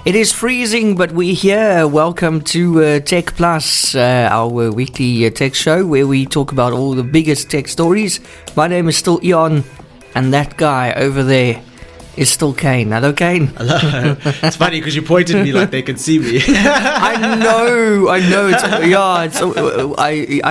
It is freezing, but we're here. Welcome to TechPlus, our weekly tech show where we talk about all the biggest tech stories. My name is still Eon, and that guy over there is still Kaine. Hello, Kaine. Hello. It's funny because you pointed at me like they could see me. I know. I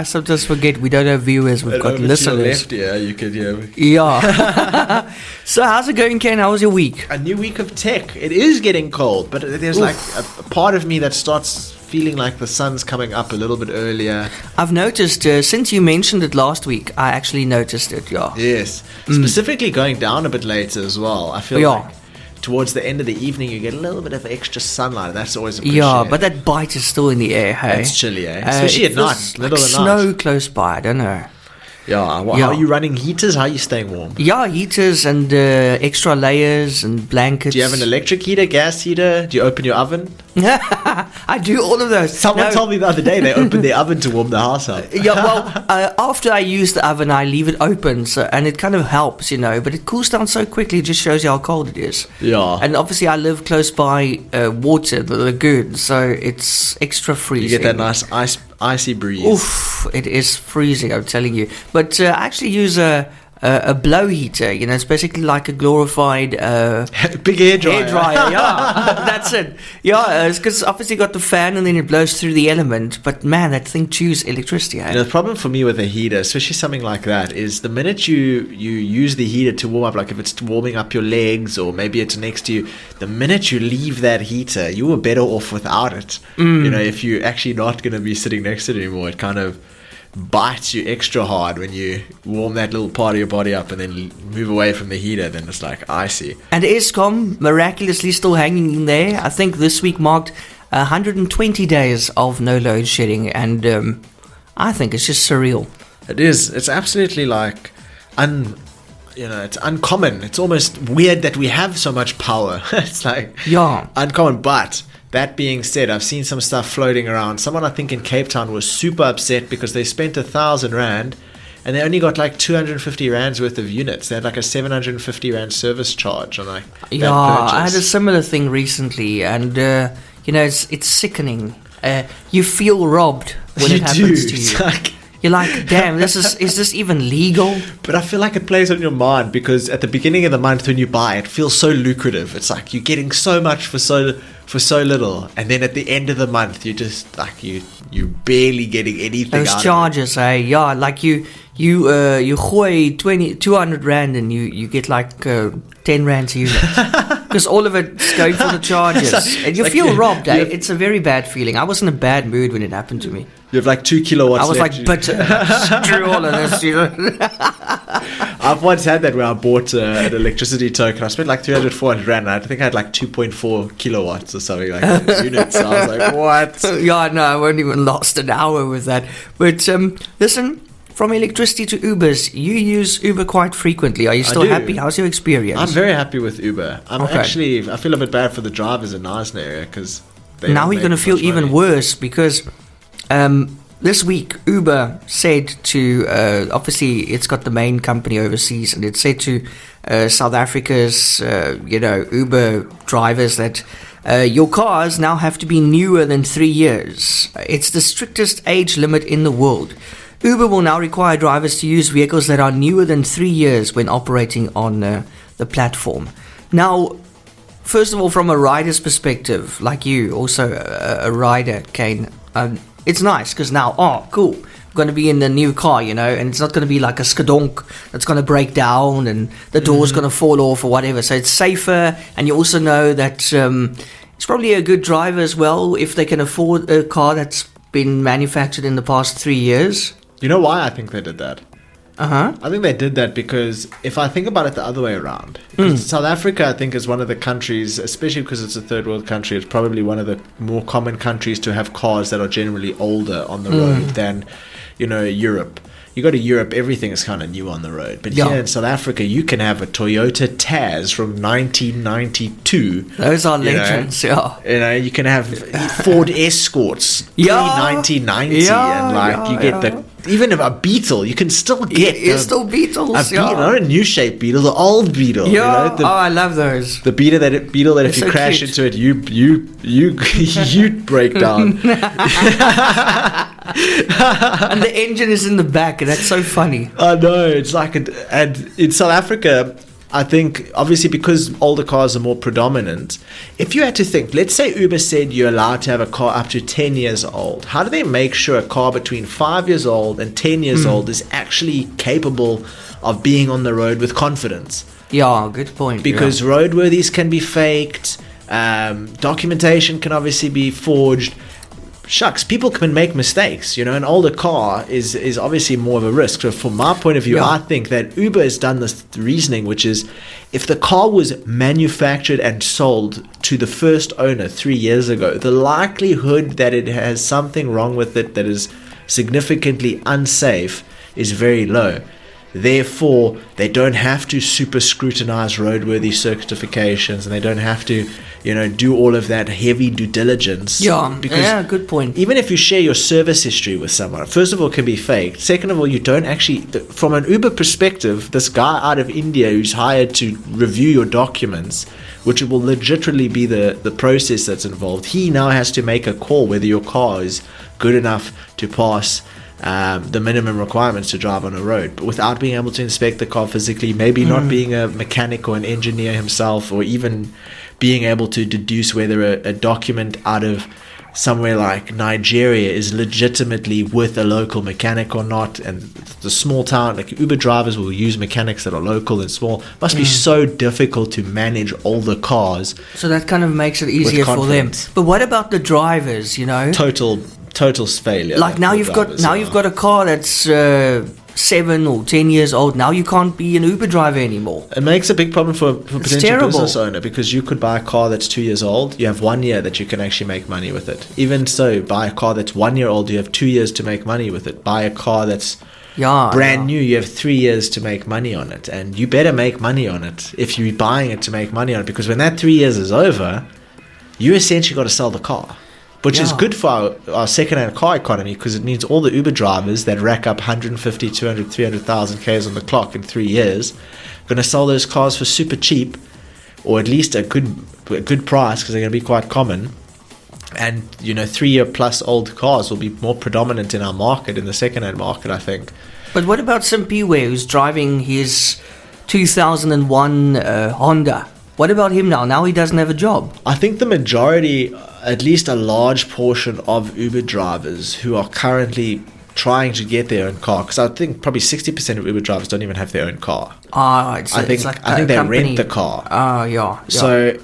sometimes forget we don't have viewers. We've got listeners. To your left, you could hear me. Yeah. So how's it going, Kaine? How was your week? A new week of tech. It is getting cold, but there's like a part of me that starts feeling like the sun's coming up a little bit earlier. I've noticed, since you mentioned it last week, I actually noticed it, yeah. Yes. Specifically going down a bit later as well. I feel like towards the end of the evening you get a little bit of extra sunlight, and that's always appreciated. Yeah, but that bite is still in the air, hey? It's chilly, eh? Especially at night, like snow close by, I don't know. Yeah, how are you running heaters? How are you staying warm? Yeah, heaters and extra layers and blankets. Do you have an electric heater, gas heater? Do you open your oven? I do all of those. Someone told me the other day they opened their oven to warm the house up. Yeah, well, after I use the oven, I leave it open, and it kind of helps, but it cools down so quickly, it just shows you how cold it is. Yeah. And obviously I live close by water, the lagoon, so it's extra freezing. You get that nice icy breeze. Oof, it is freezing, I'm telling you. But I actually use a blow heater, it's basically like a glorified big hair dryer. Yeah, that's it. Yeah, it's because obviously got the fan and then it blows through the element, but man, that thing chews electricity. The problem for me with a heater, especially something like that, is the minute you use the heater to warm up, like if it's warming up your legs or maybe it's next to you, the minute you leave that heater, you were better off without it. If you're actually not going to be sitting next to it anymore, it kind of bites you extra hard when you warm that little part of your body up and then move away from the heater. Then it's like icy. And Eskom miraculously still hanging in there. I think this week marked 120 days of no load shedding, and I think it's just surreal. It is. It's absolutely like it's uncommon. It's almost weird that we have so much power. It's like uncommon, but that being said, I've seen some stuff floating around. Someone I think in Cape Town was super upset because they spent 1,000 Rand and they only got like 250 Rands worth of units. They had like a 750 Rand service charge on like that purchase. I had a similar thing recently, and it's sickening. You feel robbed when it happens to you. You're like, damn, is this even legal? But I feel like it plays on your mind because at the beginning of the month when you buy it feels so lucrative. It's like you're getting so much for so little, and then at the end of the month you just like you're barely getting anything. Those charges, like you gooi 200 Rand and you get like 10 Rand a unit because all of it's going for the charges, and you feel robbed. It's a very bad feeling. I was in a bad mood when it happened to me. You have like 2 kilowatts. I was like, bitter. Screw all of this, I've once had that where I bought an electricity token. I spent like 300, 400 Rand, and I think I had like 2.4 kilowatts or something like that units. So I was like, what? Yeah, no, I won't even last an hour with that. But listen, from electricity to Ubers, you use Uber quite frequently. Are you still happy? How's your experience? I'm very happy with Uber. I feel a bit bad for the drivers in Nice area because now you're going to feel even worse because this week Uber said to obviously it's got the main company overseas, and it said to South Africa's Uber drivers that your cars now have to be newer than 3 years. It's the strictest age limit in the world. Uber will now require drivers to use vehicles that are newer than 3 years when operating on the platform. Now, first of all, from a rider's perspective, like you, also a rider, Kaine, it's nice because now, cool, I'm going to be in the new car, and it's not going to be like a skadonk that's going to break down and the door's going to fall off or whatever. So it's safer, and you also know that it's probably a good driver as well if they can afford a car that's been manufactured in the past 3 years. You know why I think they did that? I think they did that because if I think about it the other way around, South Africa, I think, is one of the countries, especially because it's a third world country, it's probably one of the more common countries to have cars that are generally older on the road than, Europe. You go to Europe, everything is kind of new on the road. But here in South Africa, you can have a Toyota Taz from 1992. Those are legends, You can have Ford Escorts pre-1990. You get even a Beetle, you can still get It's still Beetles. Beetle, not a new shape Beetle, the old Beetle. Yeah. You know, I love those. the Beetle that if It's you so crash cute. into it, you break down. And the engine is in the back, and that's so funny. I know, it's like, and in South Africa, I think, obviously, because older cars are more predominant, if you had to think, let's say Uber said you're allowed to have a car up to 10 years old. How do they make sure a car between 5 years old and 10 years old is actually capable of being on the road with confidence? Yeah, good point. Because roadworthies can be faked, documentation can obviously be forged. Shucks, people can make mistakes. You know, an older car is obviously more of a risk. So from my point of view, I think that Uber has done this reasoning, which is if the car was manufactured and sold to the first owner 3 years ago, the likelihood that it has something wrong with it that is significantly unsafe is very low. Therefore, they don't have to super scrutinize roadworthy certifications, and they don't have to, do all of that heavy due diligence. Yeah, good point. Even if you share your service history with someone, first of all, it can be faked. Second of all, you don't actually, from an Uber perspective, this guy out of India who's hired to review your documents, which will legitimately be the process that's involved, he now has to make a call whether your car is good enough to pass the minimum requirements to drive on a road, but without being able to inspect the car physically, maybe not being a mechanic or an engineer himself, or even being able to deduce whether a document out of somewhere like Nigeria is legitimately with a local mechanic or not. And the small town, like Uber drivers will use mechanics that are local and small. Must be so difficult to manage older cars. So that kind of makes it easier for them. But what about the drivers, Total failure. Like now you've got a car that's 7 or 10 years old. Now you can't be an Uber driver anymore. It makes a big problem for potential terrible. business owner, because you could buy a car that's 2 years old. You have 1 year that you can actually make money with it. Even so, buy a car that's 1 year old. You have 2 years to make money with it. Buy a car that's brand new. You have 3 years to make money on it, and you better make money on it if you're buying it to make money on it. Because when that 3 years is over, you essentially got to sell the car. Which is good for our second-hand car economy, because it means all the Uber drivers that rack up 150, 200, 300,000 Ks on the clock in 3 years are going to sell those cars for super cheap, or at least a good price, because they're going to be quite common. And, 3 year plus old cars will be more predominant in our market, in the second-hand market, I think. But what about Simpiwe, who's driving his 2001 Honda? What about him now? Now he doesn't have a job. I think the majority, at least a large portion of Uber drivers who are currently trying to get their own car, because I think probably 60% of Uber drivers don't even have their own car. I think they rent the car. Yeah. So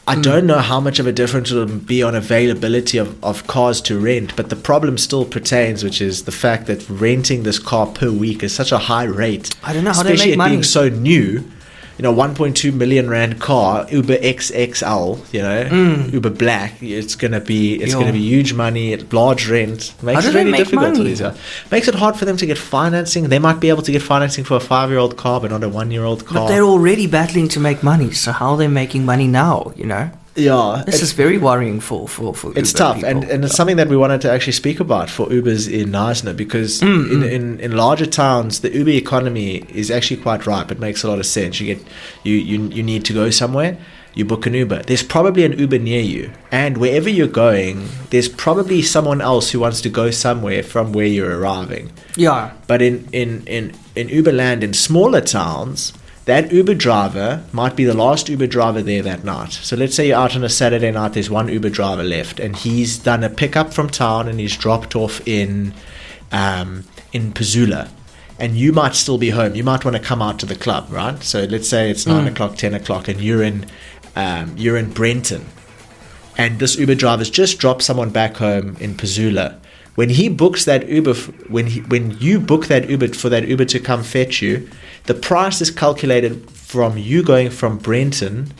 I don't know how much of a difference it will be on availability of cars to rent, but the problem still pertains, which is the fact that renting this car per week is such a high rate. I don't know how they make money. Especially it being so new. 1.2 million rand car, Uber XXL, Uber Black. It's gonna be huge money. Large rent makes it really difficult for these guys. Makes it hard for them to get financing. They might be able to get financing for a 5-year-old car, but not a 1-year-old car. But they're already battling to make money. So how are they making money now? Yeah, this is very worrying for it's Uber tough, people. and it's something that we wanted to actually speak about for Ubers in Knysna, because in larger towns the Uber economy is actually quite ripe. It makes a lot of sense. You need to go somewhere, you book an Uber. There's probably an Uber near you, and wherever you're going, there's probably someone else who wants to go somewhere from where you're arriving. Yeah, but in Uber land in smaller towns, that Uber driver might be the last Uber driver there that night. So let's say you're out on a Saturday night, there's one Uber driver left, and he's done a pickup from town and he's dropped off in Pazula. And you might still be home. You might want to come out to the club, right? So let's say it's 9 o'clock, 10 o'clock, and you're in Brenton. And this Uber driver's just dropped someone back home in Pazula. When he books that Uber, when you book that Uber for that Uber to come fetch you, the price is calculated from you going from Brenton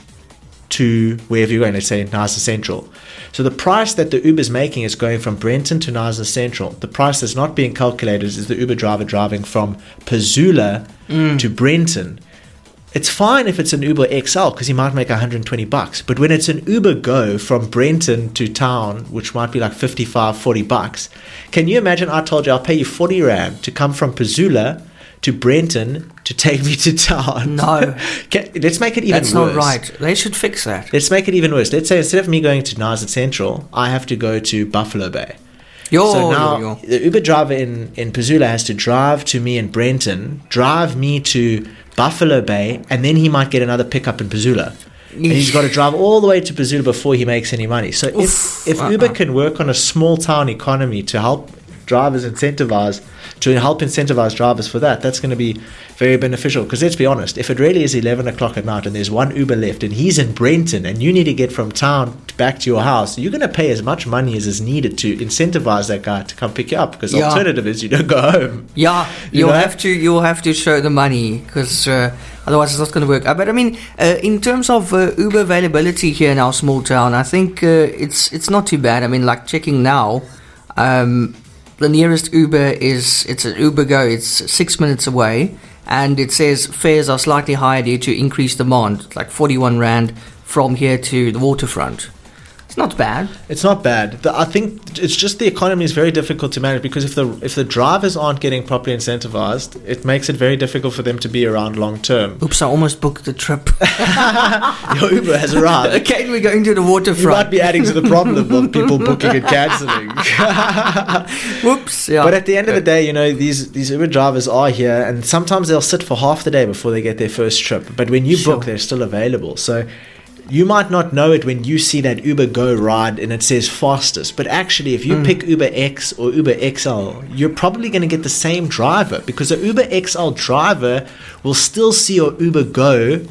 to wherever you're going. Let's say Knysna Central. So the price that the Uber's making is going from Brenton to Knysna Central. The price that's not being calculated is the Uber driver driving from Pazula to Brenton. it's fine if it's an Uber XL because he might make $120. But when it's an Uber Go from Brenton to town, which might be like $55-$40, can you imagine? I told you I'll pay you 40 Rand to come from Pazula to Brenton to take me to town. No. Let's make it even worse. That's not right. They should fix that. Let's make it even worse. Let's say instead of me going to Nazaré Central, I have to go to Buffalo Bay. So now the Uber driver in Pazula has to drive to me in Brenton, drive me to Buffalo Bay, and then he might get another pickup in Pazula. And he's got to drive all the way to Pazula before he makes any money. So if Uber can work on a small town economy to help incentivize drivers for that, that's going to be very beneficial. Because let's be honest, if it really is 11 o'clock at night and there's one Uber left and he's in Brenton and you need to get from town back to your house, you're going to pay as much money as is needed to incentivize that guy to come pick you up, because the alternative is you don't go home. You'll have to show the money, because otherwise it's not going to work. But I mean, in terms of Uber availability here in our small town, I think it's not too bad. I mean, like checking now, the nearest Uber it's an Uber Go. It's 6 minutes away, and it says fares are slightly higher due to increased demand. It's like 41 Rand from here to the waterfront. It's not bad. It's not bad. I think it's just the economy is very difficult to manage, because if the drivers aren't getting properly incentivized, it makes it very difficult for them to be around long term. Oops, I almost booked the trip. Your Uber has arrived. Okay, we're going to the waterfront. You might be adding to the problem of people booking and cancelling. Whoops. Yeah. But at the end of the day, you know, these Uber drivers are here, and sometimes they'll sit for half the day before they get their first trip. But when you book, they're still available. So you might not know it when you see that Uber Go ride and it says fastest, but actually if you pick Uber X or Uber XL, you're probably going to get the same driver, because a Uber XL driver will still see your Uber Go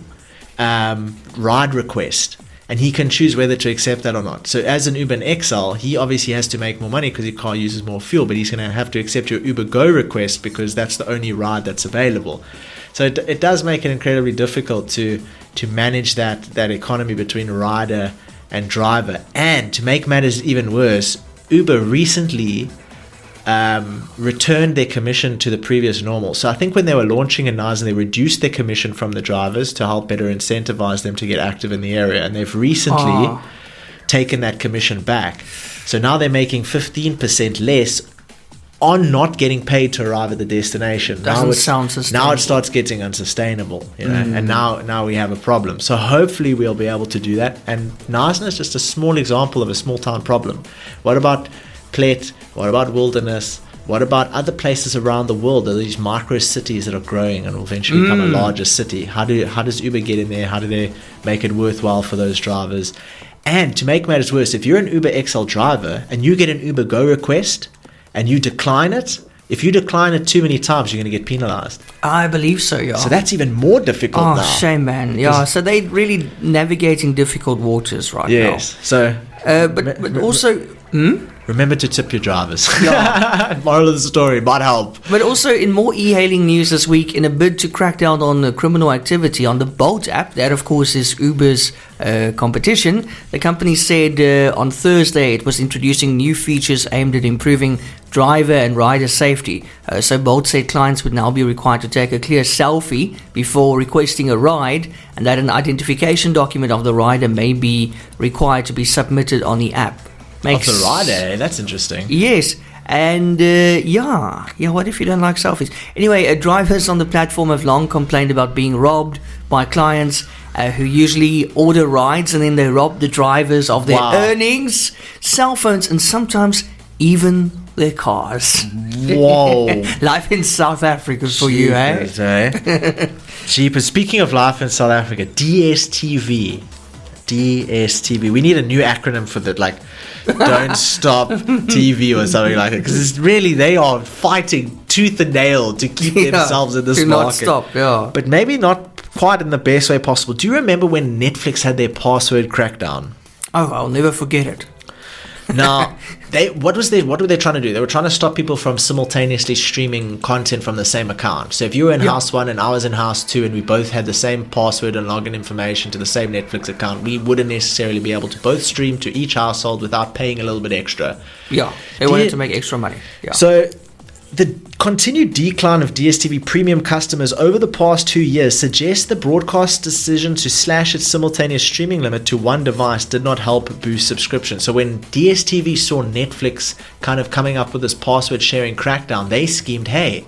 ride request, and he can choose whether to accept that or not. So as an Uber XL, he obviously has to make more money because your car uses more fuel, but he's going to have to accept your Uber Go request because that's the only ride that's available. So it does make it incredibly difficult to manage that economy between rider and driver. And to make matters even worse, Uber recently returned their commission to the previous normal. So I think when they were launching in Nazaré, they reduced their commission from the drivers to help better incentivize them to get active in the area. And they've recently taken that commission back. So now they're making 15% less on not getting paid to arrive at the destination. Doesn't sound sustainable. Now it starts getting unsustainable, you know, and now we have a problem. So hopefully we'll be able to do that. And Nazaré is just a small example of a small town problem. What about Plet? What about Wilderness? What about other places around the world? Are these micro cities that are growing and will eventually become a larger city? How does Uber get in there? How do they make it worthwhile for those drivers? And to make matters worse, if you're an Uber XL driver and you get an Uber Go request and you decline it, if you decline it too many times, you're going to get penalized. I believe so, yeah. So that's even more difficult now. Oh, shame, man. Yeah, so they're really navigating difficult waters right now. Yes. So, but also... Remember to tip your drivers. Yeah. Moral of the story, might help. But also in more e-hailing news this week, in a bid to crack down on criminal activity on the Bolt app, that of course is Uber's competition, the company said on Thursday it was introducing new features aimed at improving driver and rider safety. So Bolt said clients would now be required to take a clear selfie before requesting a ride, and that an identification document of the rider may be required to be submitted on the app. Of the rider, that's interesting. Yes, and what if you don't like selfies? Anyway, drivers on the platform have long complained about being robbed by clients who usually order rides and then they rob the drivers of their earnings, cell phones, and sometimes even their cars. Whoa. Life in South Africa for you, eh? Jeepers. Speaking of life in South Africa, DSTV. We need a new acronym for that, like Don't Stop TV or something like that, because really they are fighting tooth and nail to keep themselves in this market. Not stop, but maybe not quite in the best way possible. Do you remember when Netflix had their password crackdown? Oh, I'll never forget it. Now, what were they trying to do? They were trying to stop people from simultaneously streaming content from the same account. So if you were in house 1 and I was in house 2 and we both had the same password and login information to the same Netflix account, we wouldn't necessarily be able to both stream to each household without paying a little bit extra. Yeah, they wanted to make extra money. Yeah. So the continued decline of DSTV premium customers over the past 2 years suggests the broadcast decision to slash its simultaneous streaming limit to one device did not help boost subscription. So when DSTV saw Netflix kind of coming up with this password sharing crackdown, they schemed, hey,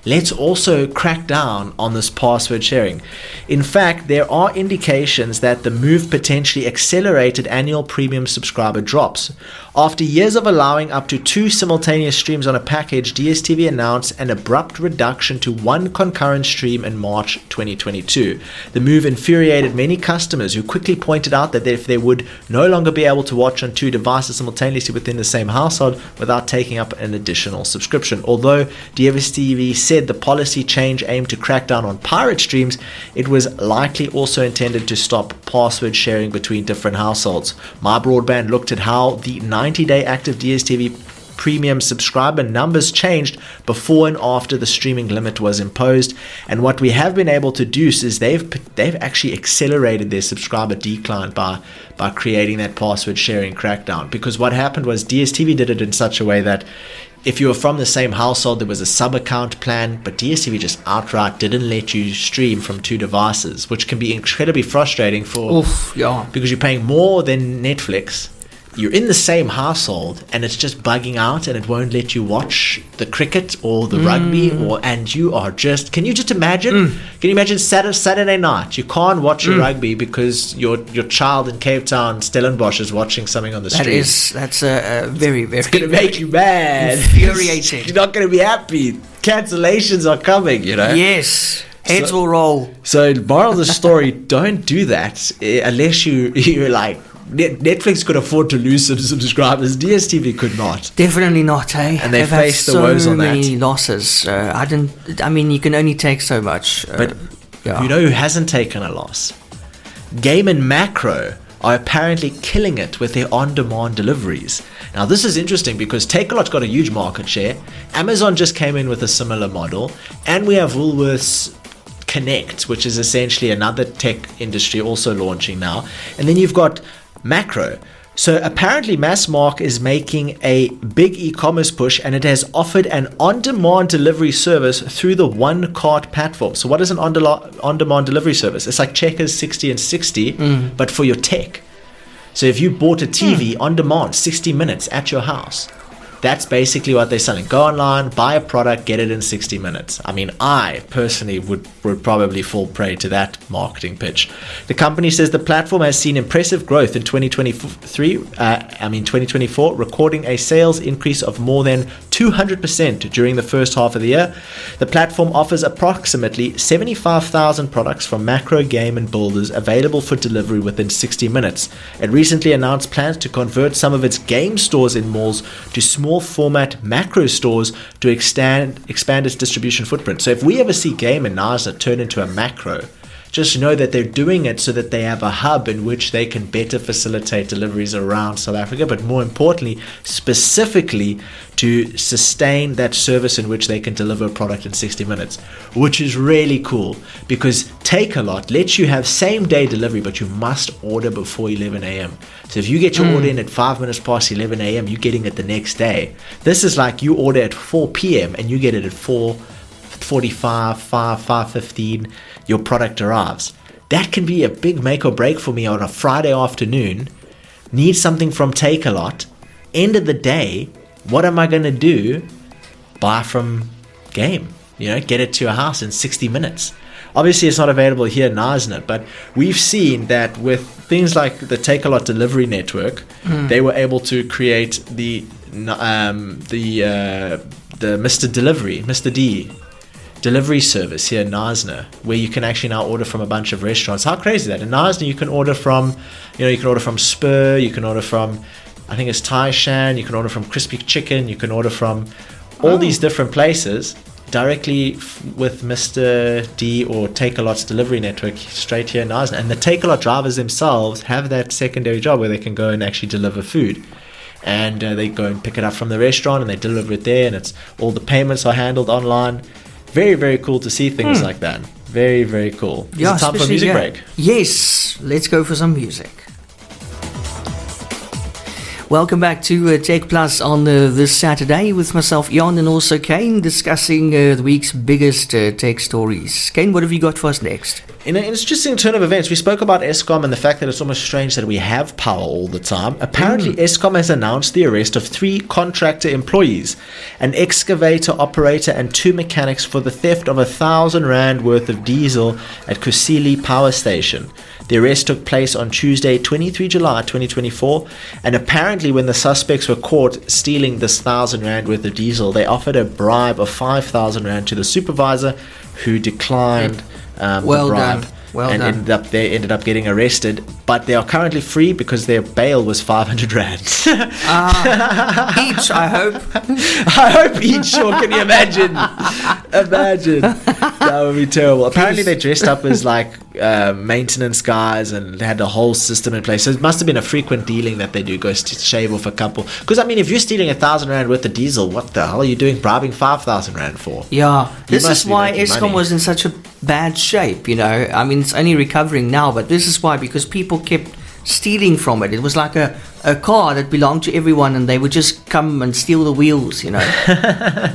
let's also crack down on this password sharing. In fact, there are indications that the move potentially accelerated annual premium subscriber drops. After years of allowing up to 2 simultaneous streams on a package, DSTV announced an abrupt reduction to 1 concurrent stream in March 2022. The move infuriated many customers who quickly pointed out that if they would no longer be able to watch on 2 devices simultaneously within the same household without taking up an additional subscription. Although DSTV said the policy change aimed to crack down on pirate streams, it was likely also intended to stop password sharing between different households. My Broadband looked at how the 90-day active DSTV premium subscriber numbers changed before and after the streaming limit was imposed, and what we have been able to do is they've actually accelerated their subscriber decline by creating that password sharing crackdown. Because what happened was DSTV did it in such a way that if you were from the same household, there was a sub-account plan, but DSTV just outright didn't let you stream from 2 devices, which can be incredibly frustrating because you're paying more than Netflix. You're in the same household and it's just bugging out and it won't let you watch the cricket or the rugby and you are just, can you just imagine? Can you imagine Saturday night? You can't watch a rugby because your child in Cape Town, Stellenbosch, is watching something on the street. That's a very, very... It's going to make you mad. Infuriating. You're not going to be happy. Cancellations are coming, you know? Yes. Heads will roll. So moral of the story, don't do that unless you're like, Netflix could afford to lose some subscribers. DSTV could not. Definitely not, eh? And they faced the woes on that. So many losses. I mean, you can only take so much. But you know who hasn't taken a loss? Game and Macro are apparently killing it with their on-demand deliveries. Now, this is interesting because Takealot's got a huge market share. Amazon just came in with a similar model. And we have Woolworths Connect, which is essentially another tech industry also launching now. And then you've got Macro. So apparently Massmark is making a big e-commerce push and it has offered an on-demand delivery service through the One Cart platform. So what is an on-demand delivery service? It's like Checkers 60 and 60, but for your tech. So if you bought a TV on demand, 60 minutes at your house, that's basically what they're selling. Go online, buy a product, get it in 60 minutes. I mean, I personally would probably fall prey to that marketing pitch. The company says the platform has seen impressive growth in 2024, recording a sales increase of more than 200% during the first half of the year. The platform offers approximately 75,000 products from Macro, Game, and Builders available for delivery within 60 minutes. It recently announced plans to convert some of its game stores in malls to small format Macro stores to expand its distribution footprint. So if we ever see Game and NASA turn into a Macro, just know that they're doing it so that they have a hub in which they can better facilitate deliveries around South Africa, but more importantly, specifically to sustain that service in which they can deliver a product in 60 minutes, which is really cool because Takealot lets you have same day delivery, but you must order before 11 a.m. So if you get your order in at 5 minutes past 11 a.m., you're getting it the next day. This is like you order at 4 p.m. and you get it at 4:45, 5:15, your product arrives. That can be a big make or break for me on a Friday afternoon. Need something from Takealot. End of the day, what am I going to do? Buy from Game. Get it to your house in 60 minutes. Obviously, it's not available here now, isn't it? But we've seen that with things like the Takealot delivery network, they were able to create the Mr. D delivery service here in Knysna, where you can actually now order from a bunch of restaurants. How crazy is that? In Knysna, you can order from, Spur, you can order from, I think it's Thai Shan, you can order from Crispy Chicken, you can order from all these different places directly with Mr. D or Takealot's delivery network straight here in Knysna. And the Takealot drivers themselves have that secondary job where they can go and actually deliver food. And they go and pick it up from the restaurant and they deliver it there, and it's all the payments are handled online. Very, very cool to see things like that. Very, very cool. Is it time for a music break? Yes, let's go for some music. Welcome back to TechPlus on this Saturday with myself, Eon, and also Kaine, discussing the week's biggest tech stories. Kaine, what have you got for us next? In an interesting turn of events, we spoke about Eskom and the fact that it's almost strange that we have power all the time. Apparently, Eskom has announced the arrest of 3 contractor employees, an excavator operator and 2 mechanics for the theft of R1,000 worth of diesel at Kusile Power Station. The arrest took place on Tuesday, 23 July 2024, and apparently when the suspects were caught stealing this R1,000 worth of diesel, they offered a bribe of R5,000 to the supervisor, who declined the bribe. Well done. Ended up getting arrested, but they are currently free because their bail was R500. Each, I hope. I hope each. Sure, can you imagine? That would be terrible. Apparently, they dressed up as like maintenance guys and they had the whole system in place. So it must have been a frequent dealing that they do, go shave off a couple. Because I mean, if you're stealing R1,000 worth of diesel, what the hell are you doing bribing R5,000 for? Yeah, this is why Eskom Eskom was in such a bad shape. You know, I mean, it's only recovering now, but this is why, because people kept stealing from it. It was like a car that belonged to everyone, and they would just come and steal the wheels, you know.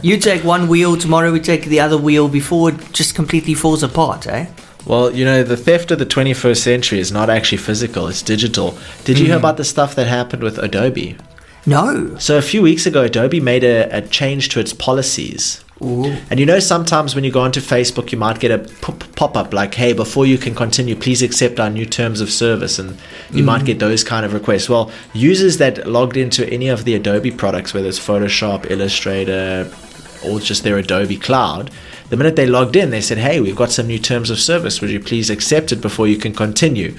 You take one wheel, tomorrow we take the other wheel, before it just completely falls apart, eh? Well, you know, the theft of the 21st century is not actually physical, it's digital. Did you hear about the stuff that happened with Adobe? No. So a few weeks ago, Adobe made a change to its policies. Ooh. And you know, sometimes when you go onto Facebook, you might get a pop-up like, hey, before you can continue, please accept our new terms of service. And you might get those kind of requests. Well, users that logged into any of the Adobe products, whether it's Photoshop, Illustrator, or just their Adobe Cloud, the minute they logged in, they said, hey, we've got some new terms of service. Would you please accept it before you can continue?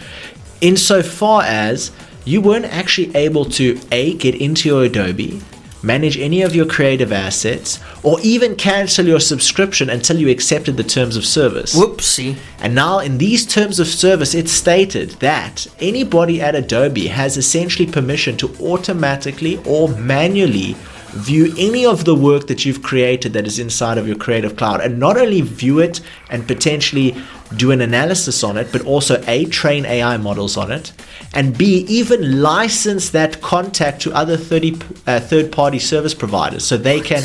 Insofar as you weren't actually able to, A, get into your Adobe, manage any of your creative assets, or even cancel your subscription until you accepted the terms of service. Whoopsie. And now in these terms of service, it's stated that anybody at Adobe has essentially permission to automatically or manually view any of the work that you've created that is inside of your Creative Cloud, and not only view it and potentially do an analysis on it, but also A, train AI models on it, and B, even license that contact to other third-party service providers, so they can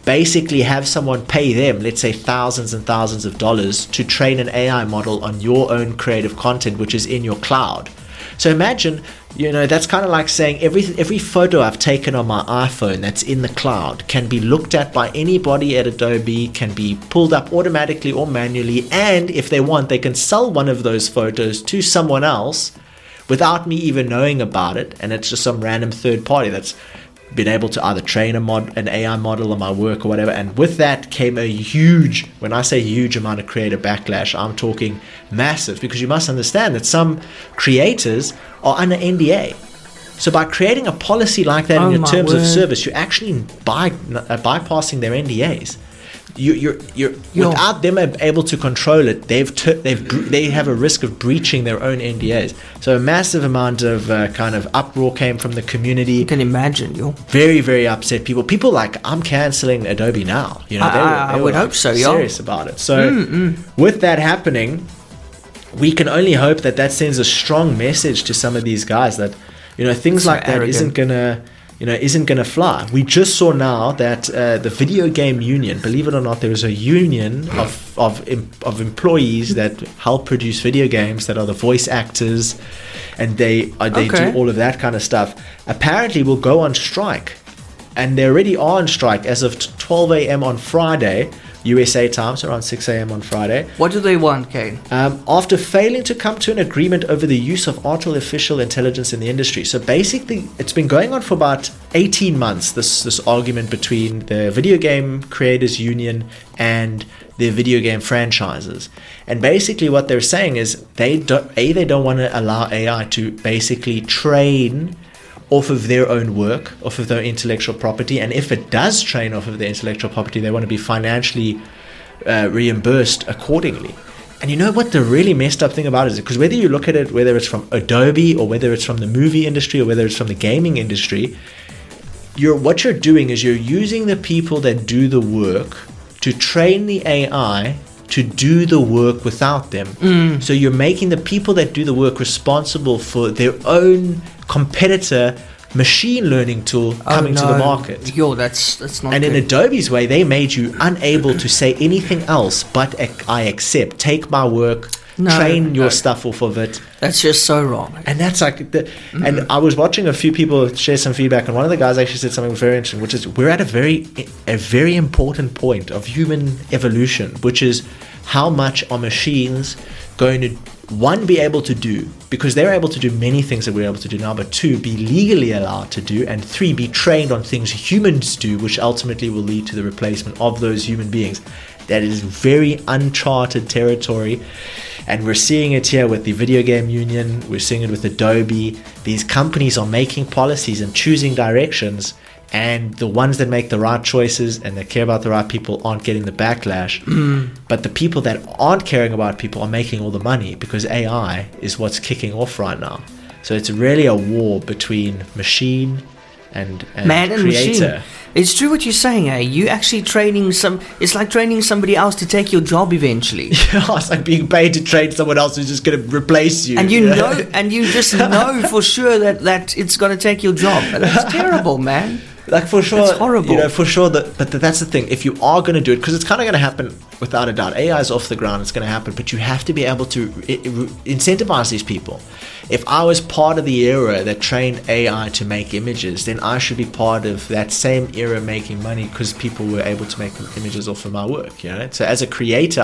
basically have someone pay them, let's say thousands and thousands of dollars, to train an AI model on your own creative content, which is in your cloud. So imagine, you know, that's kind of like saying every photo I've taken on my iPhone that's in the cloud can be looked at by anybody at Adobe, can be pulled up automatically or manually, and if they want, they can sell one of those photos to someone else without me even knowing about it, and it's just some random third party that's been able to either train an AI model on my work or whatever. And with that came a huge, when I say huge amount of creator backlash, I'm talking massive, because you must understand that some creators are under NDA. So by creating a policy like that in your terms of service, you're actually bypassing their NDAs. You're without them able to control it, they have a risk of breaching their own NDAs. So a massive amount of kind of uproar came from the community. You can imagine, very, very upset people like, I'm canceling Adobe now. You know, I would hope so. Serious about it. So with that happening, we can only hope that sends a strong message to some of these guys that, you know, things like that isn't gonna fly. We just saw now that the video game union, believe it or not, there is a union of employees that help produce video games, that are the voice actors, and they do all of that kind of stuff. Apparently will go on strike, and they already are on strike as of 12 a.m. on Friday, USA time, so around 6 a.m. on Friday. What do they want, Kaine? After failing to come to an agreement over the use of artificial intelligence in the industry. So basically, it's been going on for about 18 months, this argument between the video game creators union and the video game franchises. And basically what they're saying is they don't want to allow AI to basically train off of their own work, off of their intellectual property, and if it does train off of their intellectual property, they want to be financially reimbursed accordingly. And you know what the really messed up thing about it is? Because whether you look at it, whether it's from Adobe or whether it's from the movie industry or whether it's from the gaming industry, what you're doing is you're using the people that do the work to train the AI to do the work without them. So you're making the people that do the work responsible for their own competitor machine learning tool coming to the market. Yo, that's not And good. in Adobe's way, they made you unable to say anything else but I accept. Take my work, train your stuff off of it. That's just so wrong. And that's like, and I was watching a few people share some feedback, and one of the guys actually said something very interesting, which is we're at a very important point of human evolution, which is how much are machines going to, one, be able to do, because they're able to do many things that we're able to do now, but two, be legally allowed to do, and three, be trained on things humans do, which ultimately will lead to the replacement of those human beings. That is very uncharted territory. And we're seeing it here with the Video Game Union. We're seeing it with Adobe. These companies are making policies and choosing directions, and the ones that make the right choices and that care about the right people aren't getting the backlash. But the people that aren't caring about people are making all the money, because AI is what's kicking off right now. So it's really a war between machine and Man and creator. machine. It's true what you're saying, eh? You actually it's like training somebody else to take your job eventually. Yeah, it's like being paid to train someone else who's just going to replace you. And you just know for sure that it's going to take your job. And that's terrible, man. Like, for sure, That's horrible. For sure. But that's the thing. If you are going to do it, because it's kind of going to happen without a doubt. AI is off the ground. It's going to happen. But you have to be able to incentivize these people. If I was part of the era that trained AI to make images, then I should be part of that same era making money, because people were able to make images off of my work. You know. So as a creator,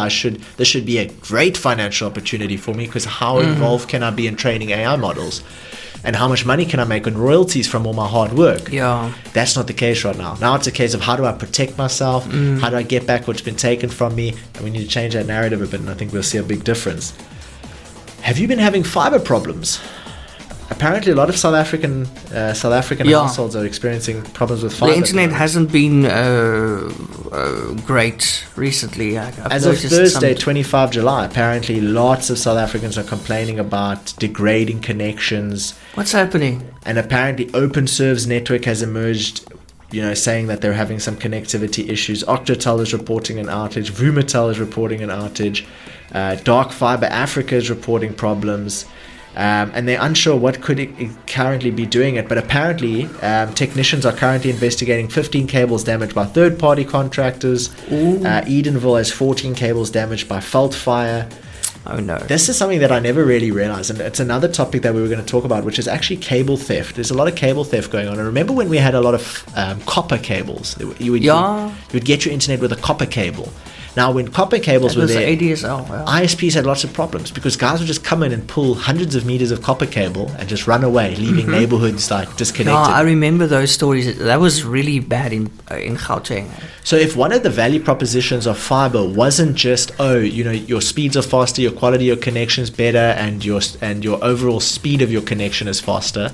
this should be a great financial opportunity for me, because how involved can I be in training AI models? And how much money can I make on royalties from all my hard work? Yeah. That's not the case right now. Now it's a case of, how do I protect myself? How do I get back what's been taken from me? And we need to change that narrative a bit, and I think we'll see a big difference. Have you been having fiber problems? Apparently, a lot of South African households are experiencing problems with fiber. The internet hasn't been great recently. As of Thursday, 25 July, apparently lots of South Africans are complaining about degrading connections. What's happening? And apparently OpenServe's network has emerged, saying that they're having some connectivity issues. Octatel is reporting an outage. Vumatel is reporting an outage. Dark Fiber Africa is reporting problems. And they're unsure what could it currently be doing it. But apparently, technicians are currently investigating 15 cables damaged by third-party contractors. Edenville has 14 cables damaged by fault fire. Oh, no. This is something that I never really realized, and it's another topic that we were going to talk about, which is actually cable theft. There's a lot of cable theft going on. I remember when we had a lot of copper cables. You would get your internet with a copper cable. Now, when copper cables were there, ADSL, yeah. ISPs had lots of problems, because guys would just come in and pull hundreds of meters of copper cable and just run away, leaving neighborhoods like disconnected. Yeah, I remember those stories. That was really bad in Gauteng. So if one of the value propositions of fiber wasn't just, your speeds are faster, your quality of your connection is better, and your overall speed of your connection is faster,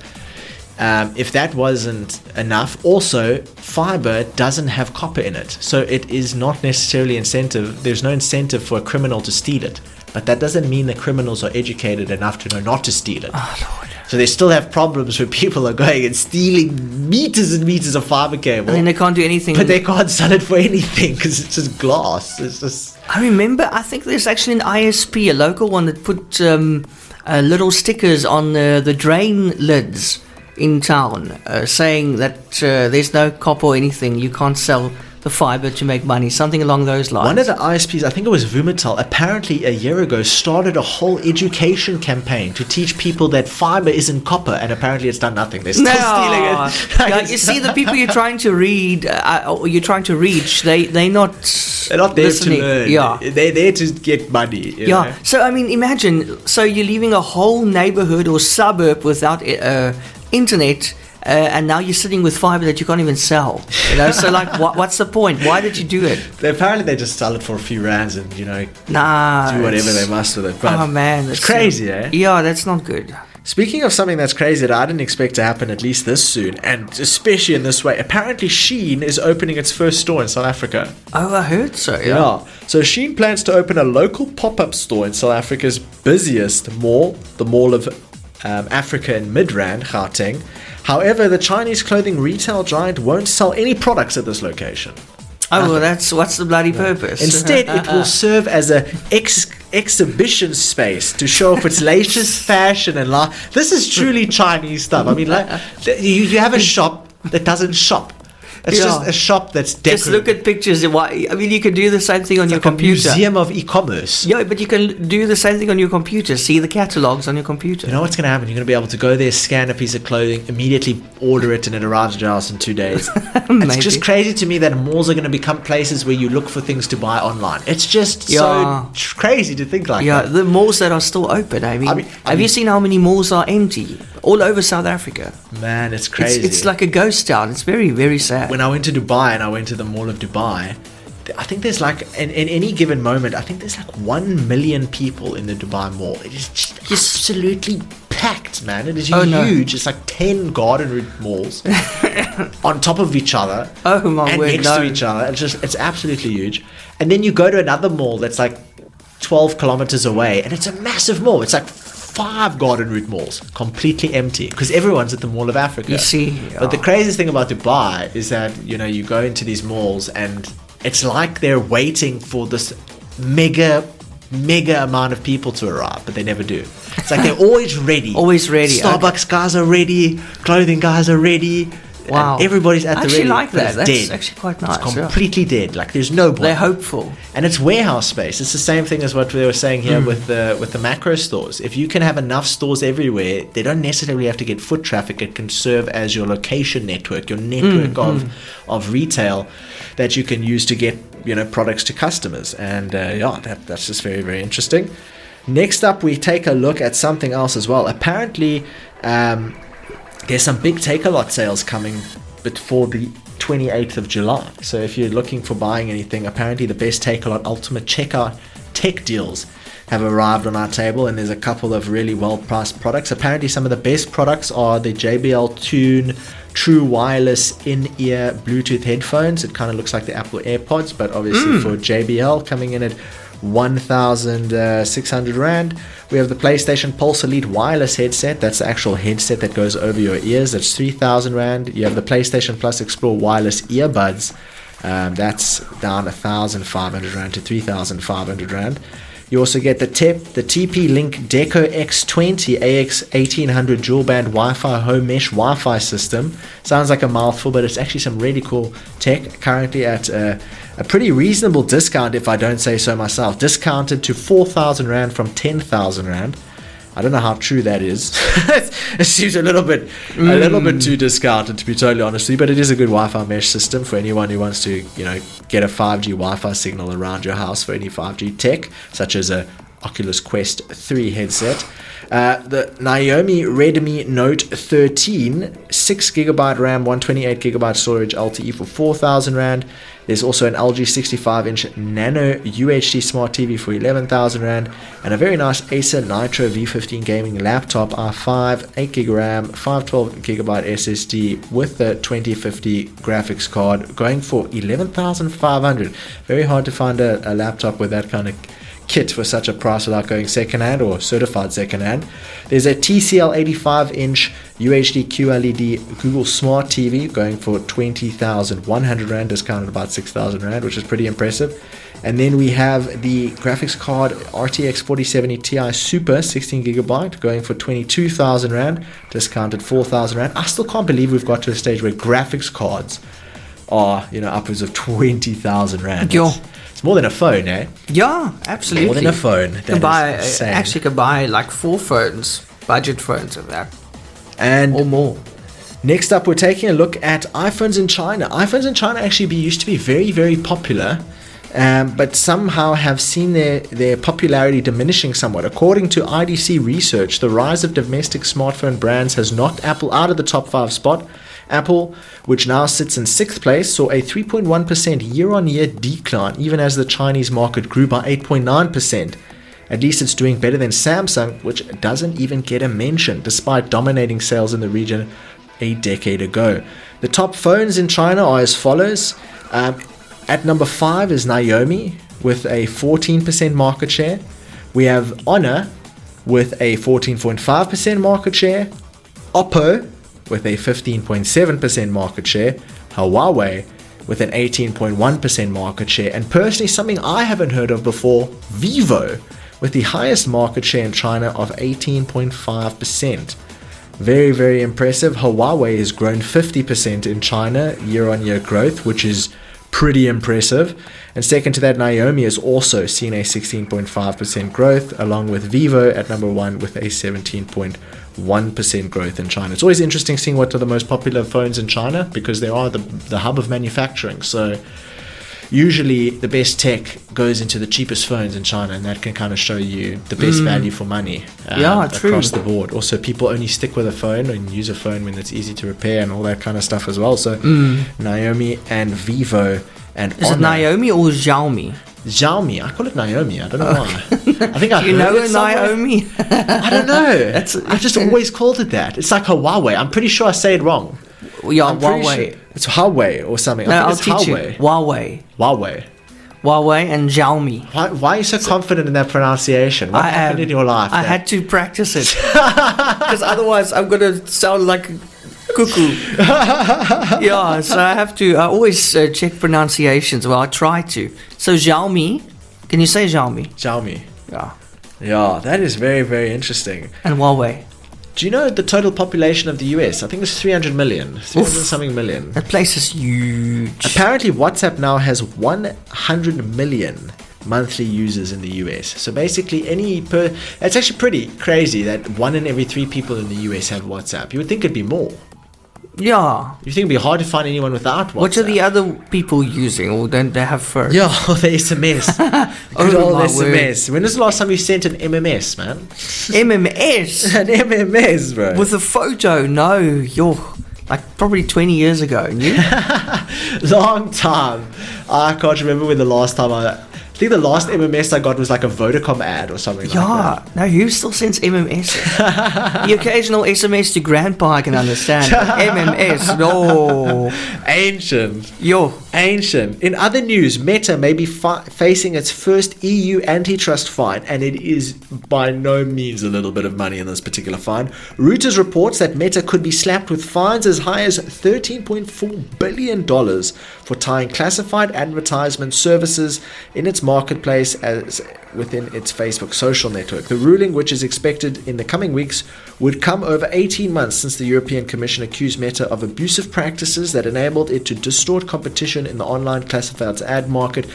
if that wasn't enough, also fiber doesn't have copper in it, so it is not necessarily there's no incentive for a criminal to steal it. But that doesn't mean that criminals are educated enough to know not to steal it. Oh, Lord. So they still have problems where people are going and stealing meters and meters of fiber cable. And then they can't do anything. But they can't sell it for anything, because it's just glass. It's just... I remember, I think there's actually an ISP, a local one, that put little stickers on the drain lids in town, saying that there's no copper or anything. You can't sell the fiber to make money, something along those lines. One of the ISPs, I think it was Vumatel, apparently a year ago started a whole education campaign to teach people that fiber isn't copper, and apparently it's done nothing. They're still stealing it. Yeah, you see, the people you're trying to read, or you're trying to reach, they're not there listening. to learn. Yeah. They're there to get money. You know? So I mean, imagine, so you're leaving a whole neighborhood or suburb without internet, and now you're sitting with fiber that you can't even sell. So like, what's the point? Why did you do it? Apparently they just sell it for a few rands and do whatever they must with it. But oh man, it's crazy, eh? Yeah, that's not good. Speaking of something that's crazy that I didn't expect to happen at least this soon, and especially in this way, apparently Shein is opening its first store in South Africa. Oh, I heard so, Yeah. So Shein plans to open a local pop-up store in South Africa's busiest mall, the Mall of Africa in Midrand, Gauteng. However, the Chinese clothing retail giant won't sell any products at this location. Oh, well, what's the bloody purpose? Instead, it will serve as a exhibition space to show off its latest fashion and life. This is truly Chinese stuff. I mean, like, you have a shop that doesn't shop. It's just a shop that's decorated. Just look at pictures. I mean, you can do the same thing on your computer. A museum of e-commerce. Yeah, but you can do the same thing on your computer. See the catalogs on your computer. You know what's going to happen? You're going to be able to go there, scan a piece of clothing, immediately order it, and it arrives at your house in 2 days. It's just crazy to me that malls are going to become places where you look for things to buy online. It's just so crazy to think like that. Yeah, the malls that are still open. I mean, have you seen how many malls are empty all over South Africa? Man, it's crazy. It's like a ghost town. It's very, very sad. When I went to Dubai and I went to the Mall of Dubai, I think there's like, in any given moment, I think there's like 1 million people in the Dubai Mall. It is just absolutely packed, man. It is huge. No. It's like 10 garden route malls on top of each other and next to each other. It's absolutely huge. And then you go to another mall that's like 12 kilometers away, and it's a massive mall. It's like 5 garden route malls, completely empty, because everyone's at the Mall of Africa. You see, but the craziest thing about Dubai is that, you know, you go into these malls and it's like they're waiting for this mega amount of people to arrive, but they never do. It's like they're always ready. Always ready. Starbucks guys are ready, clothing guys are ready. Wow. Everybody's at the ready. I actually like that. That's dead. Actually quite nice. It's completely dead. Like, there's no point. They're hopeful. And it's warehouse space. It's the same thing as what we were saying here with the macro stores. If you can have enough stores everywhere, they don't necessarily have to get foot traffic. It can serve as your location network, your network of retail that you can use to get, you know, products to customers. And that's just very, very interesting. Next up, we take a look at something else as well. Apparently, there's some big Take-A-Lot sales coming before the 28th of July. So if you're looking for buying anything, apparently the best Take-A-Lot Ultimate Checkout tech deals have arrived on our table, and there's a couple of really well-priced products. Apparently some of the best products are the JBL Tune True Wireless In-Ear Bluetooth headphones. It kind of looks like the Apple AirPods, but obviously for JBL, coming in at 1,600 Rand. We have the PlayStation Pulse Elite wireless headset. That's the actual headset that goes over your ears. That's 3,000 Rand. You have the PlayStation Plus Explore wireless earbuds. That's down 1,500 Rand to 3,500 Rand. You also get the TP-Link Deco X20 AX1800 dual band Wi-Fi home mesh Wi-Fi system. Sounds like a mouthful, but it's actually some really cool tech. Currently at a pretty reasonable discount, if I don't say so myself. Discounted to 4,000 Rand from 10,000 Rand. I don't know how true that is. It seems a little bit too discounted, to be totally honest with you, but it is a good Wi-Fi mesh system for anyone who wants to, you know, get a 5G Wi-Fi signal around your house for any 5G tech, such as a Oculus Quest 3 headset. The Xiaomi Redmi Note 13, 6GB RAM, 128GB storage LTE for 4,000 Rand. There's also an LG 65-inch Nano UHD Smart TV for 11,000 Rand, and a very nice Acer Nitro V15 gaming laptop, R5, 8GB RAM, 512GB SSD with the 2050 graphics card, going for 11,500. Very hard to find a laptop with that kind of kit for such a price without going secondhand or certified secondhand. There's a TCL 85-inch UHD QLED Google Smart TV going for 20,100 Rand, discounted about 6,000 Rand, which is pretty impressive. And then we have the graphics card RTX 4070 Ti Super 16GB going for 22,000 Rand, discounted 4,000 Rand. I still can't believe we've got to a stage where graphics cards are, you know, upwards of 20,000 Rand. It's more than a phone, eh? Yeah, absolutely. More than a phone. You can buy like 4 phones, budget phones of that. And or more. Next up, we're taking a look at iPhones in China. iPhones in China actually used to be very, very popular, but somehow have seen their popularity diminishing somewhat. According to IDC research, the rise of domestic smartphone brands has knocked Apple out of the top 5 spot. Apple, which now sits in 6th place, saw a 3.1% year-on-year decline, even as the Chinese market grew by 8.9%. At least it's doing better than Samsung, which doesn't even get a mention, despite dominating sales in the region a decade ago. The top phones in China are as follows. At number 5 is Xiaomi with a 14% market share. We have Honor with a 14.5% market share. Oppo with a 15.7% market share. Huawei with an 18.1% market share. And personally, something I haven't heard of before, Vivo with the highest market share in China of 18.5%. Very, very impressive. Huawei has grown 50% in China year-on-year growth, which is pretty impressive. And second to that, Xiaomi has also seen a 16.5% growth, along with Vivo at number 1 with a 17.1% growth in China. It's always interesting seeing what are the most popular phones in China, because they are the hub of manufacturing. So usually the best tech goes into the cheapest phones in China, and that can kind of show you the best value for money across the board. Also, people only stick with a phone and use a phone when it's easy to repair and all that kind of stuff as well. So Xiaomi and Vivo and Is it Naomi or Xiaomi? Xiaomi. I call it Naomi. I don't know why. I think I Do you know it Naomi? I don't know. I've just always called it that. It's like Huawei. I'm pretty sure I say it wrong. Yeah, Huawei. Sure it's Huawei or something. No, I think I'll it's teach Huawei. you. Huawei and Xiaomi. Why are you so confident in that pronunciation? What happened in your life? I had to practice it. Because otherwise I'm going to sound like a cuckoo. Yeah, so I have to. I always check pronunciations. Well, I try to. So Xiaomi. Can you say Xiaomi? Xiaomi. Yeah. Yeah, that is very, very interesting. And Huawei. Do you know the total population of the US? I think it's 300 million. 300 something million. That place is huge. Apparently, WhatsApp now has 100 million monthly users in the US. So basically, it's actually pretty crazy that 1 in every 3 people in the US have WhatsApp. You would think it'd be more. Yeah. You think it'd be hard to find anyone without WhatsApp? What are the other people using, or don't they have first? Yeah, the SMS. Good old SMS. Word. When was the last time you sent an MMS, man? MMS? An MMS, bro. With a photo? No, you're like probably 20 years ago. You? Long time. I can't remember when the last time I think the last MMS I got was like a Vodacom ad or something like that. Yeah, no, who still sends MMS? The occasional SMS to grandpa I can understand. MMS, no. Ancient. Yo. Ancient. In other news, Meta may be facing its first EU antitrust fine, and it is by no means a little bit of money in this particular fine. Reuters reports that Meta could be slapped with fines as high as $13.4 billion for tying classified advertisement services in its marketplace as within its Facebook social network. The ruling, which is expected in the coming weeks, would come over 18 months since the European Commission accused Meta of abusive practices that enabled it to distort competition in the online classifieds ad market,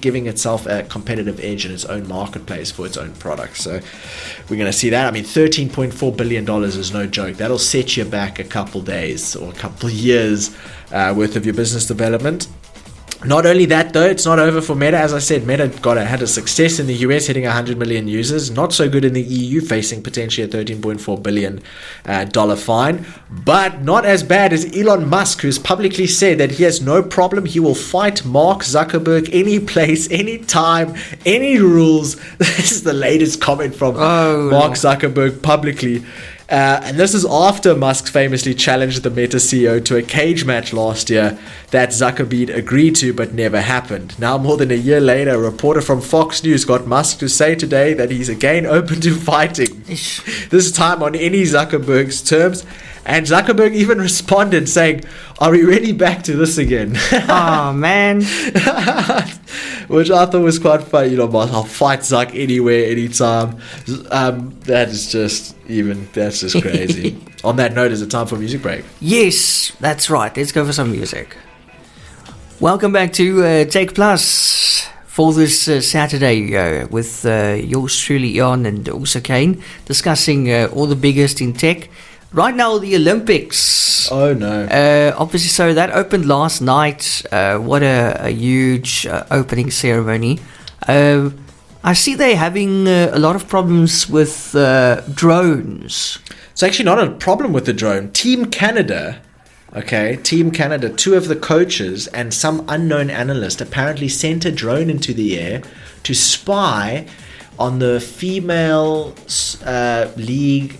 giving itself a competitive edge in its own marketplace for its own products. So we're going to see that. I mean, $13.4 billion is no joke. That'll set you back a couple days or a couple years worth of your business development. Not only that, though, it's not over for Meta. As I said, Meta had a success in the US, hitting 100 million users. Not so good in the EU, facing potentially a $13.4 billion fine. But not as bad as Elon Musk, who's publicly said that he has no problem. He will fight Mark Zuckerberg any place, any time, any rules. This is the latest comment from Mark Zuckerberg publicly. And this is after Musk famously challenged the Meta CEO to a cage match last year that Zuckerberg agreed to but never happened. Now, more than a year later, a reporter from Fox News got Musk to say today that he's again open to fighting, this time on any Zuckerberg's terms. And Zuckerberg even responded saying, "Are we really back to this again?" Oh, man. Which I thought was quite funny. I'll fight Zuck anywhere, anytime. That's just crazy. On that note, is it time for a music break? Yes, that's right. Let's go for some music. Welcome back to TechPlus for this Saturday with yours truly, Eon and also Kaine, discussing all the biggest in tech. Right now, the Olympics. Oh, no. Obviously, so that opened last night. What a huge opening ceremony. I see they're having a lot of problems with drones. It's actually not a problem with the drone. Team Canada, 2 of the coaches and some unknown analyst apparently sent a drone into the air to spy on the female league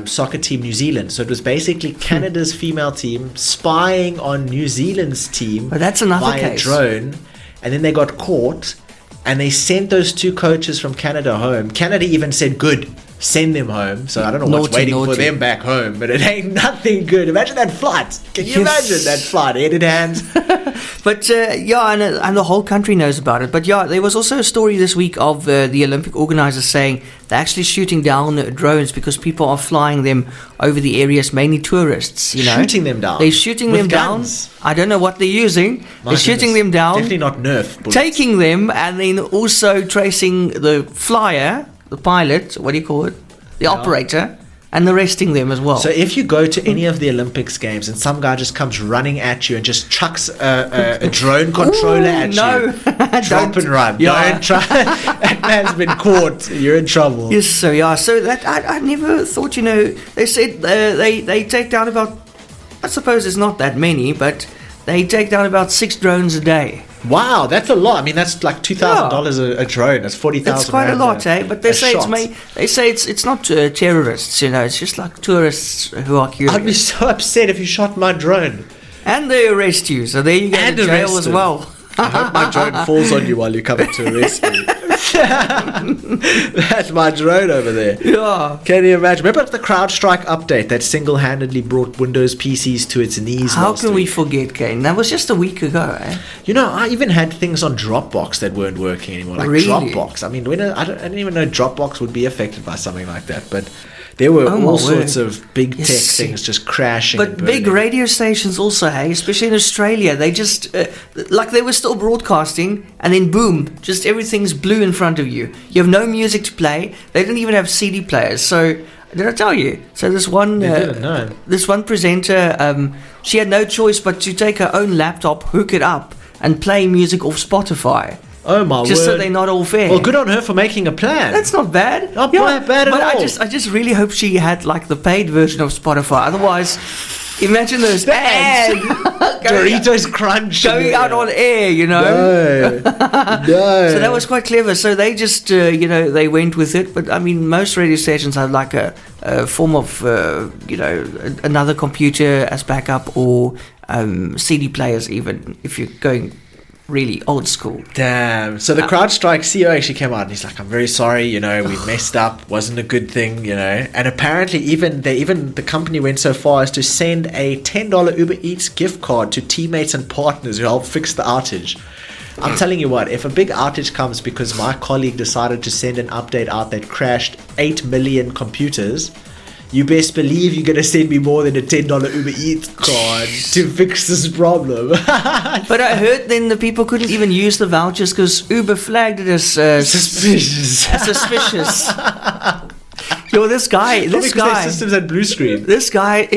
soccer team New Zealand. So it was basically Canada's female team spying on New Zealand's team that's another by case. A drone, and then they got caught and they sent those 2 coaches from Canada home. Canada even said, "Good, send them home. So I don't know what's waiting for them back home, but it ain't nothing good. Imagine that flight. Can you imagine that flight? Headed hands. But and the whole country knows about it. But yeah, there was also a story this week of the Olympic organizers saying they're actually shooting down drones because people are flying them over the areas, mainly tourists. You know, shooting them down. They're shooting them guns. down. I don't know what they're using. They're shooting them down. Definitely not Nerf bullets. Taking them and then also tracing the flyer, the pilot, what do you call it? The operator, and arresting them as well. So if you go to any of the Olympics games and some guy just comes running at you and just chucks a drone controller at you, drop and run. Yeah. Don't try. That man's been caught. You're in trouble. Yes, so yeah. So that I never thought, they said they take down about, I suppose it's not that many, but they take down about 6 drones a day. Wow, that's a lot. I mean, that's like $2,000 a drone. That's 40,000. That's quite a lot, eh? But they say it's not terrorists. It's just like tourists who are curious. I'd be so upset if you shot my drone. And they arrest you. So there you go to jail as well. I hope my drone falls on you while you're coming to arrest me. That's my drone over there. Yeah. Can you imagine? Remember the CrowdStrike update that single-handedly brought Windows PCs to its knees? How can we forget, Kaine? That was just a week ago, eh? I even had things on Dropbox that weren't working anymore. Like really? Dropbox. I mean, I didn't even know Dropbox would be affected by something like that, but there were all sorts of big tech things just crashing. But big radio stations also, hey, especially in Australia, they just, they were still broadcasting, and then boom, just everything's blue in front of you. You have no music to play. They didn't even have CD players. So, did I tell you? So this one presenter, she had no choice but to take her own laptop, hook it up, and play music off Spotify. Oh my word. Just so they're not all fair. Well, good on her for making a plan. That's not bad. Not bad at all. But I just really hope she had like the paid version of Spotify. Otherwise, imagine those ads. Doritos Crunch. Going out on air, No. So that was quite clever. So they just, they went with it. But I mean, most radio stations have like a form of, another computer as backup or CD players even, if you're going really old school. Damn. So the CrowdStrike CEO actually came out and he's like, I'm very sorry, we messed up, wasn't a good thing, and apparently even the company went so far as to send a $10 Uber Eats gift card to teammates and partners who helped fix the outage. I'm telling you what, if a big outage comes because my colleague decided to send an update out that crashed 8 million computers, you best believe you're going to send me more than a $10 Uber Eats card to fix this problem. But I heard then the people couldn't even use the vouchers because Uber flagged it as suspicious. This guy. Their systems had blue screen. This guy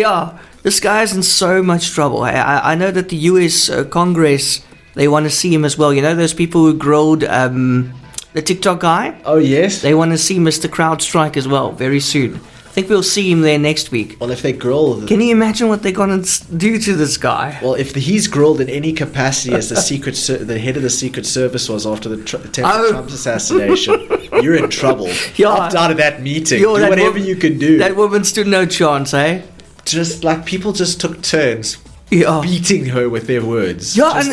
is in so much trouble. I know that the US Congress, they want to see him as well. Those people who grilled the TikTok guy? Oh, yes. They want to see Mr. CrowdStrike as well very soon. I think we'll see him there next week. Well, if they grill... Can you imagine what they're going to do to this guy? Well, if he's grilled in any capacity as the head of the Secret Service was after the attempt of Trump's assassination, you're in trouble. Opt out of that meeting. Do whatever you can do. That woman stood no chance, eh? Just like people just took turns beating her with their words. Yeah, and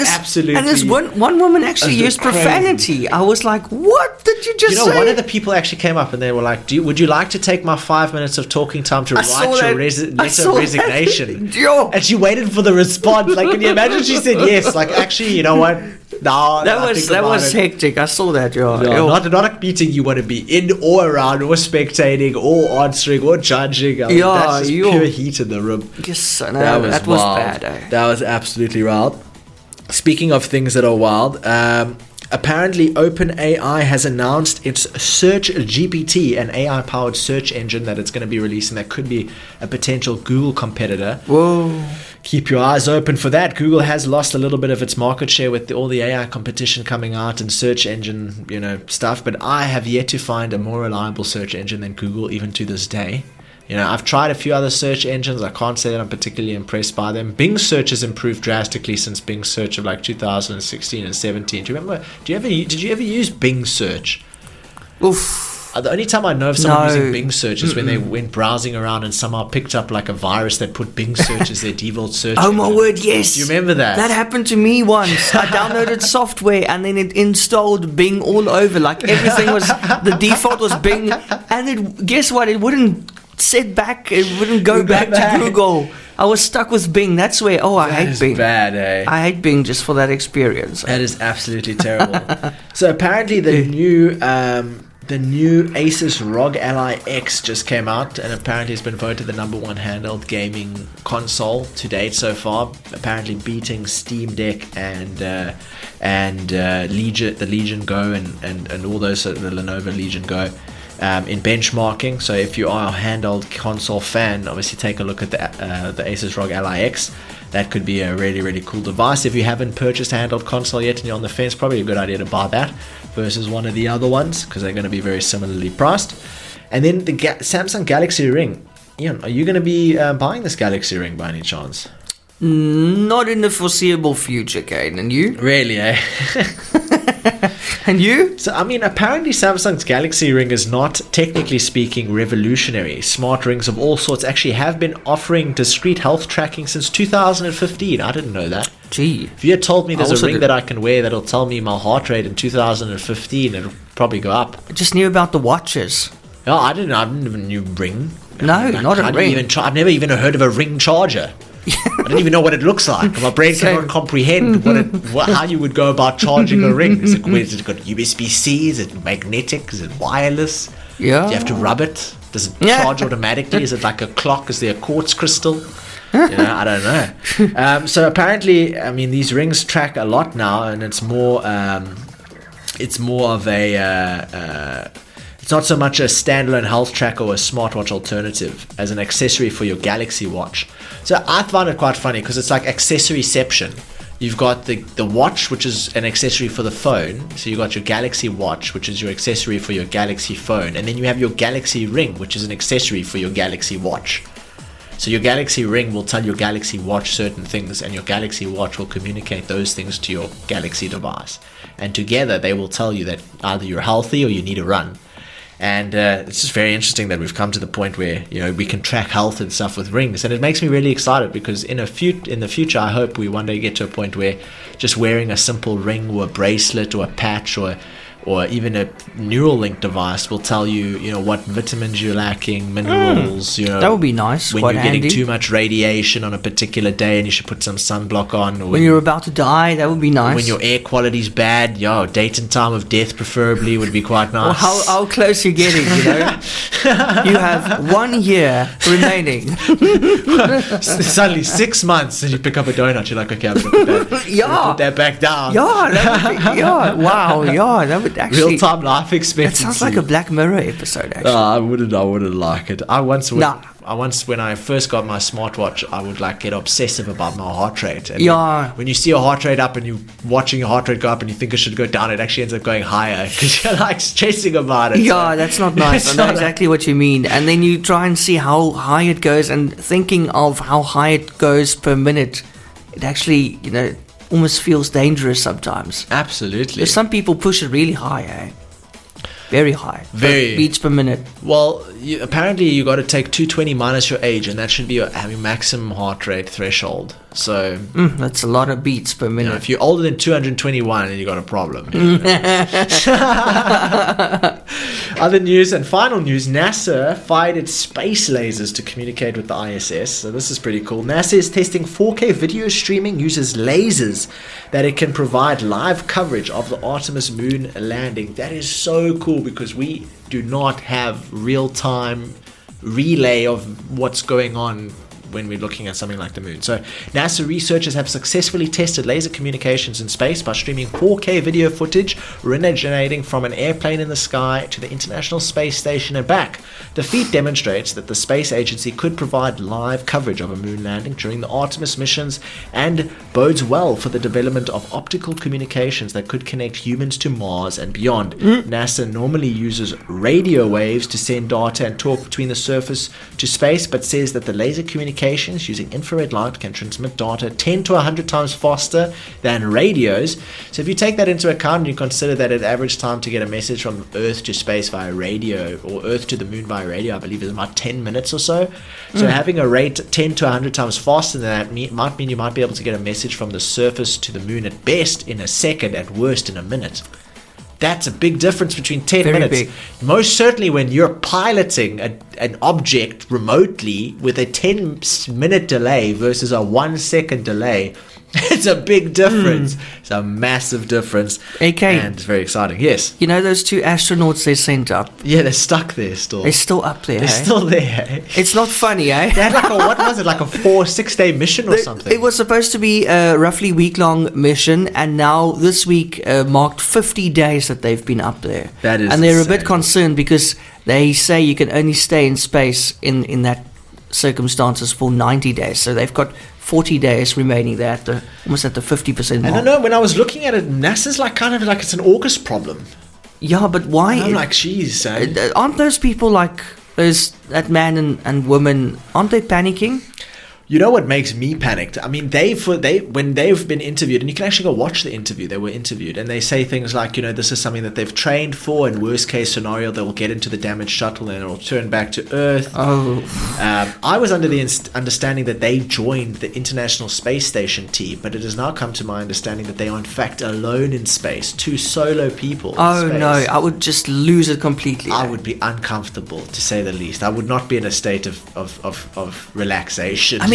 this one woman actually used profanity. I was like, what did you just say? One of the people actually came up and they were like, would you like to take my 5 minutes of talking time to write your letter of resignation? And she waited for the response. Like, can you imagine she said yes? Like, actually, you know what? No, that was hectic. I saw that, Not a meeting you want to be in or around or spectating or answering or judging. That's just pure heat in the room. Yes, that was bad. That was absolutely wild. Speaking of things that are wild, apparently OpenAI has announced its Search GPT, an AI-powered search engine that it's going to be releasing that could be a potential Google competitor. Whoa. Keep your eyes open for that. Google has lost a little bit of its market share with all the AI competition coming out and search engine, stuff. But I have yet to find a more reliable search engine than Google, even to this day. I've tried a few other search engines. I can't say that I'm particularly impressed by them. Bing search has improved drastically since Bing search of like 2016 and 17. Do you remember? Did you ever use Bing search? Oof. The only time I know of someone No. using Bing search is when they went browsing around and somehow picked up like a virus that put Bing search as their default search. Oh my word, yes. Do you remember that? That happened to me once. I downloaded software and then it installed Bing all over. Like everything was, the default was Bing. And guess what? It wouldn't set back, it wouldn't go back to Google. I was stuck with Bing. That's where, I hate Bing. Bad, eh? I hate Bing just for that experience. That is absolutely terrible. So apparently the new Asus ROG Ally X just came out, and apparently it's been voted the number one handheld gaming console to date so far. Apparently beating Steam Deck and Legion, the Legion Go, and all those, the Lenovo Legion Go. In benchmarking. So if you are a handheld console fan, obviously take a look at the Asus ROG Ally X. That could be a really, really cool device. If you haven't purchased a handheld console yet and you're on the fence, probably a good idea to buy that versus one of the other ones, because they're going to be very similarly priced. And then the Samsung Galaxy Ring. Ian, are you going to be buying this Galaxy Ring by any chance? Not in the foreseeable future, Kaine. And you? Really, eh? And you? So, I mean, apparently Samsung's Galaxy Ring is not, technically speaking, revolutionary. Smart rings of all sorts actually have been offering discrete health tracking since 2015. I didn't know that. Gee. If you had told me there's a ring that I can wear that'll tell me my heart rate in 2015, it'll probably go up. I just knew about the watches. No, I didn't even knew ring. No, not a ring. I've never even heard of a ring charger. I don't even know what it looks like. My brain cannot comprehend how you would go about charging a ring. Is it got USB-C? Is it magnetic? Is it wireless? Yeah. Do you have to rub it? Does it charge automatically? Is it like a clock? Is there a quartz crystal? I don't know. So apparently, I mean, these rings track a lot now, and it's more of a. It's not so much a standalone health tracker or a smartwatch alternative as an accessory for your Galaxy Watch. So I find it quite funny because it's like accessoryception. You've got the watch, which is an accessory for the phone. So you've got your Galaxy Watch, which is your accessory for your Galaxy phone. And then you have your Galaxy Ring, which is an accessory for your Galaxy Watch. So your Galaxy Ring will tell your Galaxy Watch certain things, and your Galaxy Watch will communicate those things to your Galaxy device. And together they will tell you that either you're healthy or you need a run. And it's just very interesting that we've come to the point where we can track health and stuff with rings, and it makes me really excited because in the future I hope we one day get to a point where just wearing a simple ring or a bracelet or a patch or even a Neuralink device will tell you what vitamins you're lacking, minerals. That would be nice. When quite you're handy. getting too much radiation on a particular day, and you should put some sunblock on. Or when you're about to die, that would be nice. When your air quality's bad, date and time of death preferably would be quite nice. Or how close you're getting. You have 1 year remaining. Suddenly 6 months, and you pick up a donut. You're like, okay, I'm gonna put that back down. Wow. That would actually real-time life expectancy. It sounds like a Black Mirror episode, actually. I wouldn't like it. I once, when I first got my smartwatch, I would get obsessive about my heart rate. And when you see your heart rate up and you're watching your heart rate go up and you think it should go down, it actually ends up going higher because you're stressing about it. Yeah, that's not nice. I know exactly what you mean. And then you try and see how high it goes, and thinking of how high it goes per minute, it actually, almost feels dangerous sometimes. Absolutely. Because some people push it really high, very high. Beats per minute. Well, apparently you got to take 220 minus your age, and that should be your maximum heart rate threshold. So that's a lot of beats per minute. If you're older than 221, then you got a problem. Other news and final news: NASA fired its space lasers to communicate with the ISS. So this is pretty cool. NASA is testing 4K video streaming, uses lasers that it can provide live coverage of the Artemis moon landing. That is so cool because we do not have real-time relay of what's going on when we're looking at something like the moon. So NASA researchers have successfully tested laser communications in space by streaming 4K video footage originating from an airplane in the sky to the International Space Station and back. The feat demonstrates that the space agency could provide live coverage of a moon landing during the Artemis missions and bodes well for the development of optical communications that could connect humans to Mars and beyond. NASA normally uses radio waves to send data and talk between the surface to space, but says that the laser communication communications using infrared light can transmit data 10 to 100 times faster than radios. So if you take that into account and you consider that an average time to get a message from Earth to space via radio, or Earth to the moon via radio, I believe is about 10 minutes or so. So having a rate 10 to 100 times faster than that might mean you might be able to get a message from the surface to the moon at best in a second, at worst in a minute. That's a big difference between 10 Very minutes. big. Most certainly when you're piloting an object remotely with a 10-minute delay versus a 1-second delay, it's a big difference. It's a massive difference. Okay. And it's very exciting. Yes. You know those 2 astronauts they sent up? Yeah, they're stuck there still. They're still up there. They're hey? still there. Eh? It's not funny, eh? They had like what was it, like a 4-6 day mission or something? It was supposed to be a roughly week-long mission, and now this week marked 50 days that they've been up there. That is and they're insane. a bit concerned because they say you can only stay in space in that circumstances for 90 days. So they've got 40 days remaining there, almost at the 50% mark. I don't know, when I was looking at it, NASA's like kind of like it's an August problem. Yeah, but why? I'm like, geez. Aren't those people like that man and woman, aren't they panicking? You know what makes me panicked? I mean, when they've been interviewed, and you can actually go watch the interview, they were interviewed, and they say things like, this is something that they've trained for, and worst case scenario, they will get into the damaged shuttle and it'll turn back to Earth. Oh. I was under the understanding that they joined the International Space Station team, but it has now come to my understanding that they are in fact alone in space, 2 solo people in Oh space. no, I would just lose it completely. I would be uncomfortable, to say the least. I would not be in a state of relaxation. I mean,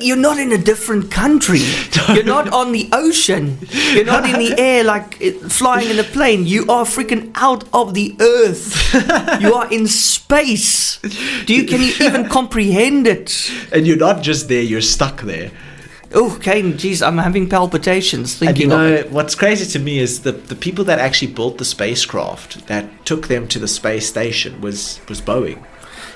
you're not in a different country. You're not on the ocean. You're not in the air like flying in a plane. You are freaking out of the earth. You are in space. Can you even comprehend it? And you're not just there, you're stuck there. Oh, Kaine, geez, I'm having palpitations And thinking of it. what's crazy to me is the people that actually built the spacecraft that took them to the space station was Boeing.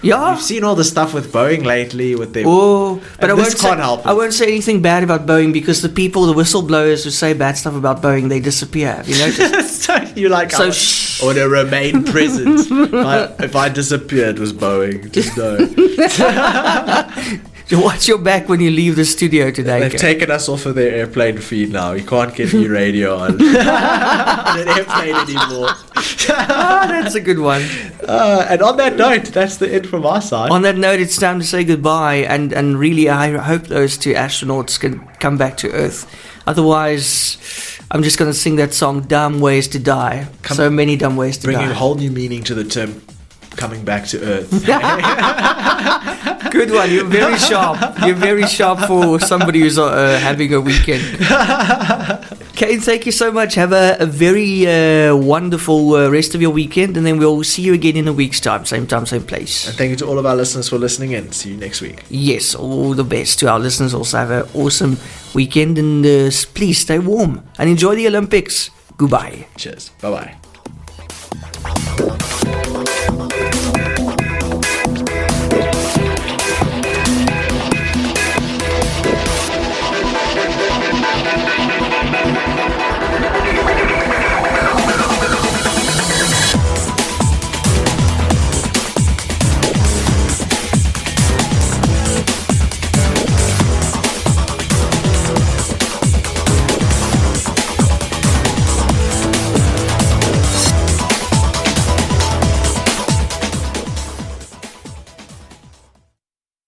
Yeah. You've seen all the stuff with Boeing lately with their... Oh, but I this can't help I it. won't say anything bad about Boeing because the whistleblowers who say bad stuff about Boeing, they disappear. Have you noticed? So you're like, So I want to remain present. If I disappeared, it was Boeing. Just know. Watch your back when you leave the studio today. They've Kaine. taken us off of their airplane feed now. You can't get eRadio on an airplane anymore. That's a good one. And on that note, that's the end from our side. On that note, it's time to say goodbye, and really, I hope those 2 astronauts can come back to Earth. Otherwise, I'm just going to sing that song, Dumb Ways to Die. So many dumb ways to Bringing die. a whole new meaning to the term coming back to Earth. Good one. You're very sharp. You're very sharp for somebody who's having a weekend. Kaine, thank you so much. Have a very wonderful rest of your weekend, and then we'll see you again in a week's time, same place. And thank you to all of our listeners for listening in. See you next week. Yes, all the best to our listeners. Also have an awesome weekend, and please stay warm and enjoy the Olympics. Goodbye. Cheers. Bye-bye.